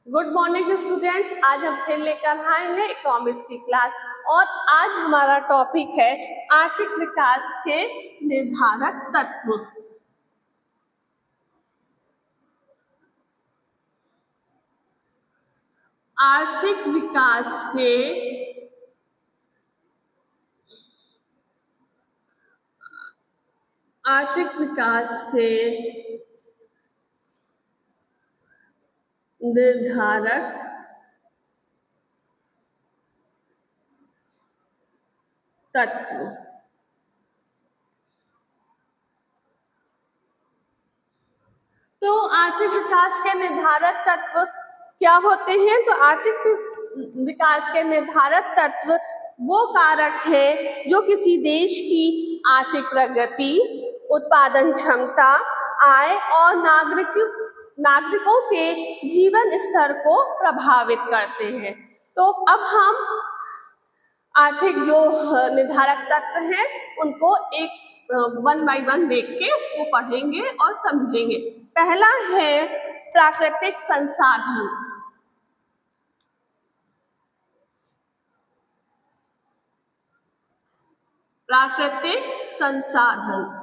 Good morning students. आज हम फिर लेकर आए हैं इकोनॉमिक्स की क्लास और आज हमारा टॉपिक है आर्थिक विकास के निर्धारक तत्व। आर्थिक विकास के निर्धारक तत्व। तो आर्थिक विकास के निर्धारक तत्व क्या होते हैं? तो आर्थिक विकास के निर्धारक तत्व वो कारक है जो किसी देश की आर्थिक प्रगति, उत्पादन क्षमता, आय और नागरिकों के जीवन स्तर को प्रभावित करते हैं। तो अब हम आर्थिक जो निर्धारक तत्व हैं उनको एक वन बाय वन देख के उसको पढ़ेंगे और समझेंगे। पहला है प्राकृतिक संसाधन। प्राकृतिक संसाधन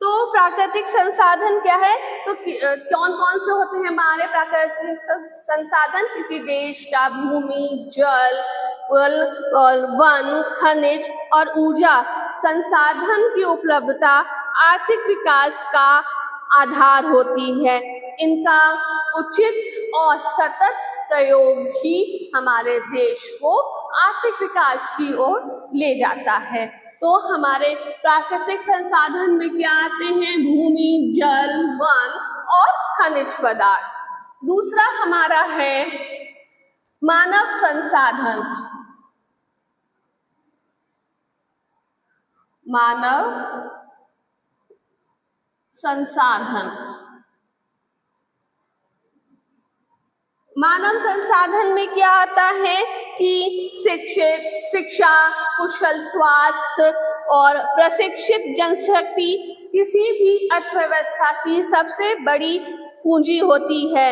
तो प्राकृतिक संसाधन क्या है? तो कौन कौन से होते हैं हमारे प्राकृतिक संसाधन? किसी देश का भूमि, जल, वन, खनिज और ऊर्जा संसाधन की उपलब्धता आर्थिक विकास का आधार होती है। इनका उचित और सतत प्रयोग ही हमारे देश को आर्थिक विकास की ओर ले जाता है। तो हमारे प्राकृतिक संसाधन में क्या आते हैं? भूमि, जल, वन और खनिज पदार्थ। दूसरा हमारा है मानव संसाधन। मानव संसाधन मानव संसाधन में क्या आता है कि शिक्षा, कुशल स्वास्थ्य और प्रशिक्षित जनशक्ति किसी भी अर्थव्यवस्था की सबसे बड़ी पूंजी होती है।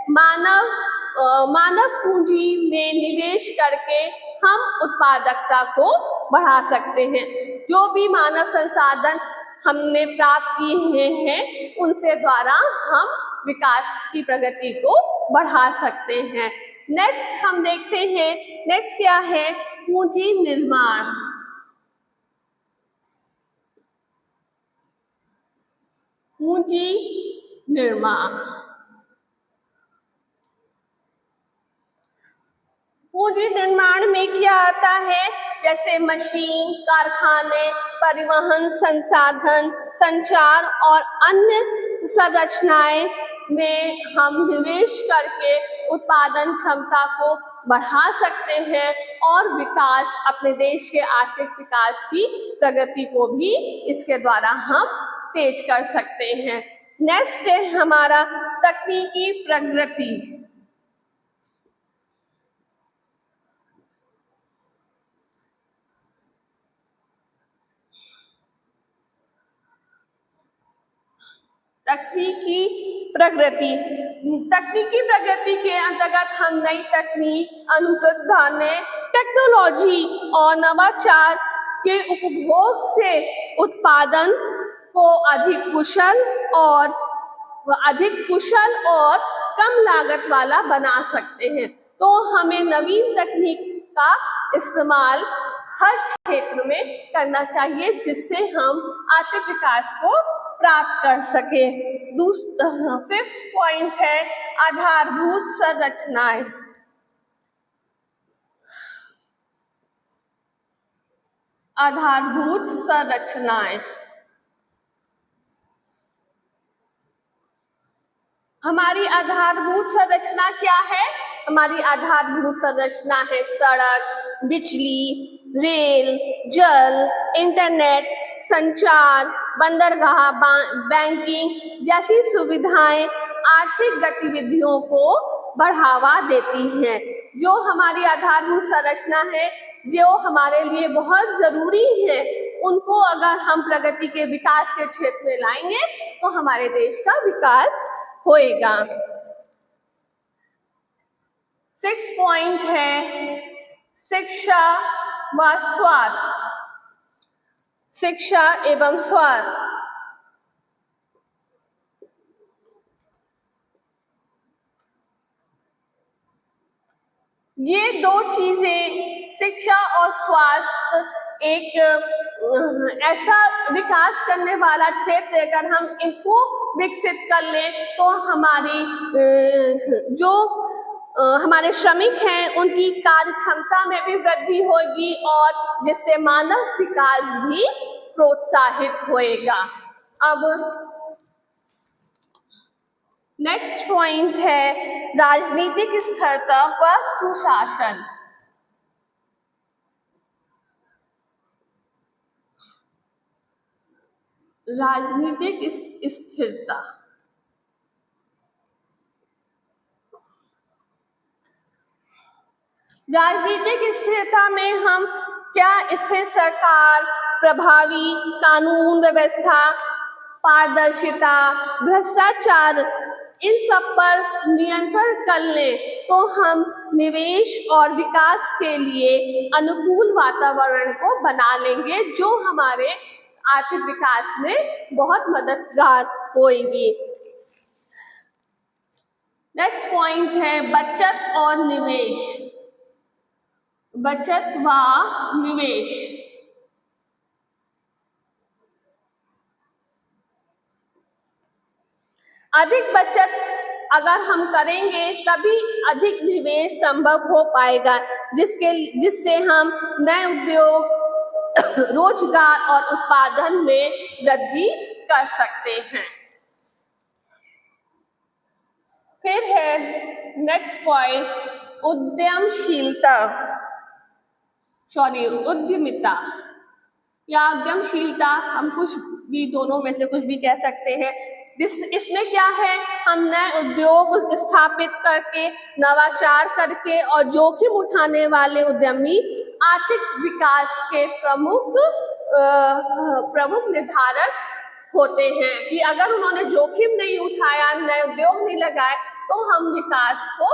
मानव पूंजी में निवेश करके हम उत्पादकता को बढ़ा सकते हैं। जो भी मानव संसाधन हमने प्राप्त किए हैं उनसे द्वारा हम विकास की प्रगति को बढ़ा सकते हैं। नेक्स्ट हम देखते हैं, नेक्स्ट क्या है? पूंजी निर्माण। पूंजी निर्माण पूंजी निर्माण में क्या आता है? जैसे मशीन, कारखाने, परिवहन संसाधन, संचार और अन्य संरचनाएं में हम निवेश करके उत्पादन क्षमता को बढ़ा सकते हैं और विकास, अपने देश के आर्थिक विकास की प्रगति को भी इसके द्वारा हम तेज कर सकते हैं। नेक्स्ट है हमारा तकनीकी प्रगति। तकनीकी प्रगति के अंतर्गत हम नई तकनीक, अनुसंधान, टेक्नोलॉजी और नवाचार के उपभोग से उत्पादन को अधिक कुशल और कम लागत वाला बना सकते हैं। तो हमें नवीन तकनीक का इस्तेमाल हर क्षेत्र में करना चाहिए जिससे हम आर्थिक विकास को प्राप्त कर सके। फिफ्थ पॉइंट है आधारभूत संरचनाएं। आधारभूत संरचनाएं हमारी आधारभूत संरचना क्या है? हमारी आधारभूत संरचना है सड़क, बिजली, रेल, जल, इंटरनेट, संचार, बंदरगाह, बैंकिंग जैसी सुविधाएं आर्थिक गतिविधियों को बढ़ावा देती हैं। जो हमारी आधारभूत संरचना है, जो हमारे लिए बहुत जरूरी है, उनको अगर हम प्रगति के विकास के क्षेत्र में लाएंगे तो हमारे देश का विकास होएगा। 6 पॉइंट है शिक्षा व स्वास्थ्य, शिक्षा एवं स्वास्थ्य। ये दो चीजें, शिक्षा और स्वास्थ्य, एक ऐसा विकास करने वाला क्षेत्र अगर हम इनको विकसित कर लें तो हमारी जो हमारे श्रमिक हैं उनकी कार्य क्षमता में भी वृद्धि होगी और जिससे मानव विकास भी प्रोत्साहित होएगा। अब नेक्स्ट पॉइंट है राजनीतिक स्थिरता व सुशासन। राजनीतिक स्थिरता, राजनीतिक स्थिरता में हम क्या स्थिर सरकार, प्रभावी कानून व्यवस्था, पारदर्शिता, भ्रष्टाचार, इन सब पर नियंत्रण कर लें तो हम निवेश और विकास के लिए अनुकूल वातावरण को बना लेंगे जो हमारे आर्थिक विकास में बहुत मददगार होगी। नेक्स्ट पॉइंट है बचत और निवेश, बचत व निवेश। अधिक बचत अगर हम करेंगे तभी अधिक निवेश संभव हो पाएगा, जिससे हम नए उद्योग, रोजगार और उत्पादन में वृद्धि कर सकते हैं। फिर है नेक्स्ट पॉइंट उद्यमशीलता, उद्यमिता या उद्यमशीलता, हम कुछ भी दोनों में से कुछ भी कह सकते हैं। इसमें क्या है, हम नए उद्योग स्थापित करके, नवाचार करके और जोखिम उठाने वाले उद्यमी आर्थिक विकास के प्रमुख निर्धारक होते हैं कि अगर उन्होंने जोखिम नहीं उठाया, नए उद्योग नहीं लगाए तो हम विकास को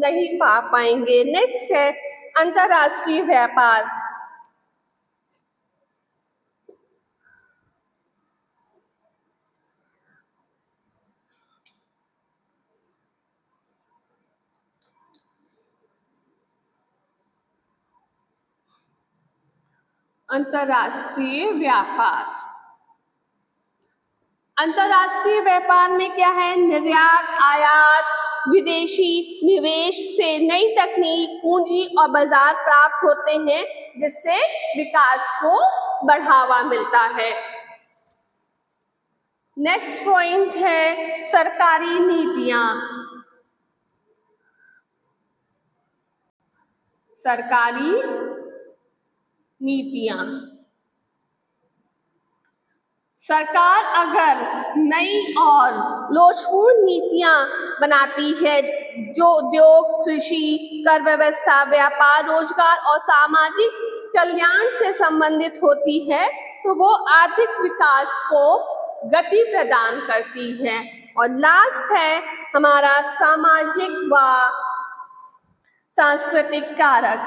नहीं पा पाएंगे। नेक्स्ट है अंतर्राष्ट्रीय व्यापार। अंतर्राष्ट्रीय व्यापार, अंतर्राष्ट्रीय व्यापार में क्या है, निर्यात, आयात, विदेशी निवेश से नई तकनीक, पूंजी और बाजार प्राप्त होते हैं जिससे विकास को बढ़ावा मिलता है। नेक्स्ट पॉइंट है सरकारी नीतियां, सरकारी नीतियां। सरकार अगर नई और लोचपूर्ण नीतियां बनाती है जो उद्योग, कृषि, कर व्यवस्था, व्यापार, रोजगार और सामाजिक कल्याण से संबंधित होती है तो वो आर्थिक विकास को गति प्रदान करती है। और लास्ट है हमारा सामाजिक व सांस्कृतिक कारक,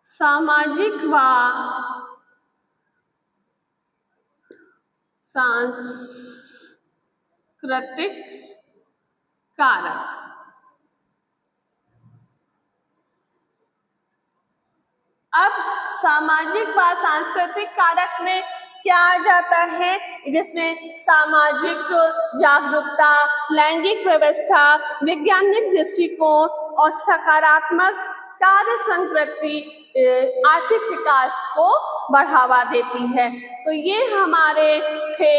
सामाजिक व सांस्कृतिक कारक। अब सामाजिक व सांस्कृतिक कारक में क्या आ जाता है, जिसमें सामाजिक जागरूकता, लैंगिक व्यवस्था, वैज्ञानिक दृष्टिकोण और सकारात्मक कार्य संस्कृति आर्थिक विकास को बढ़ावा देती है। तो ये हमारे थे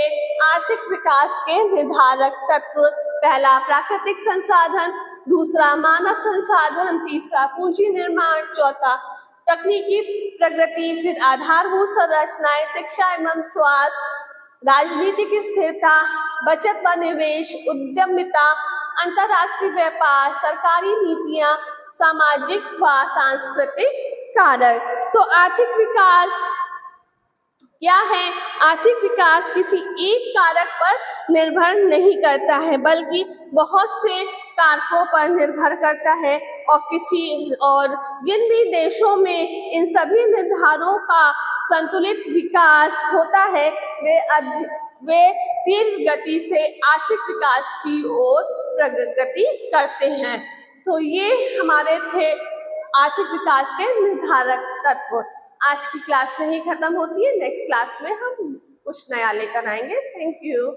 आर्थिक विकास के निर्धारक तत्व। पहला प्राकृतिक संसाधन, दूसरा मानव संसाधन, तीसरा पूंजी निर्माण, चौथा तकनीकी प्रगति, फिर आधारभूत संरचनाएं, शिक्षा एवं स्वास्थ्य, राजनीतिक स्थिरता, बचत व निवेश, उद्यमिता, अंतर्राष्ट्रीय व्यापार, सरकारी नीतियां, सामाजिक व सांस्कृतिक कारक। तो आर्थिक विकास क्या है? आर्थिक विकास किसी एक कारक पर निर्भर नहीं करता है, बल्कि बहुत से कारकों पर निर्भर करता है। और जिन भी देशों में इन सभी निर्धारों का संतुलित विकास होता है, वे तीव्र गति से आर्थिक विकास की ओर प्रगति करते हैं। तो ये हमारे थे आर्थिक विकास के निर्धारक तत्व। आज की क्लास यही खत्म होती है। नेक्स्ट क्लास में हम कुछ नया लेकर आएंगे। Thank you.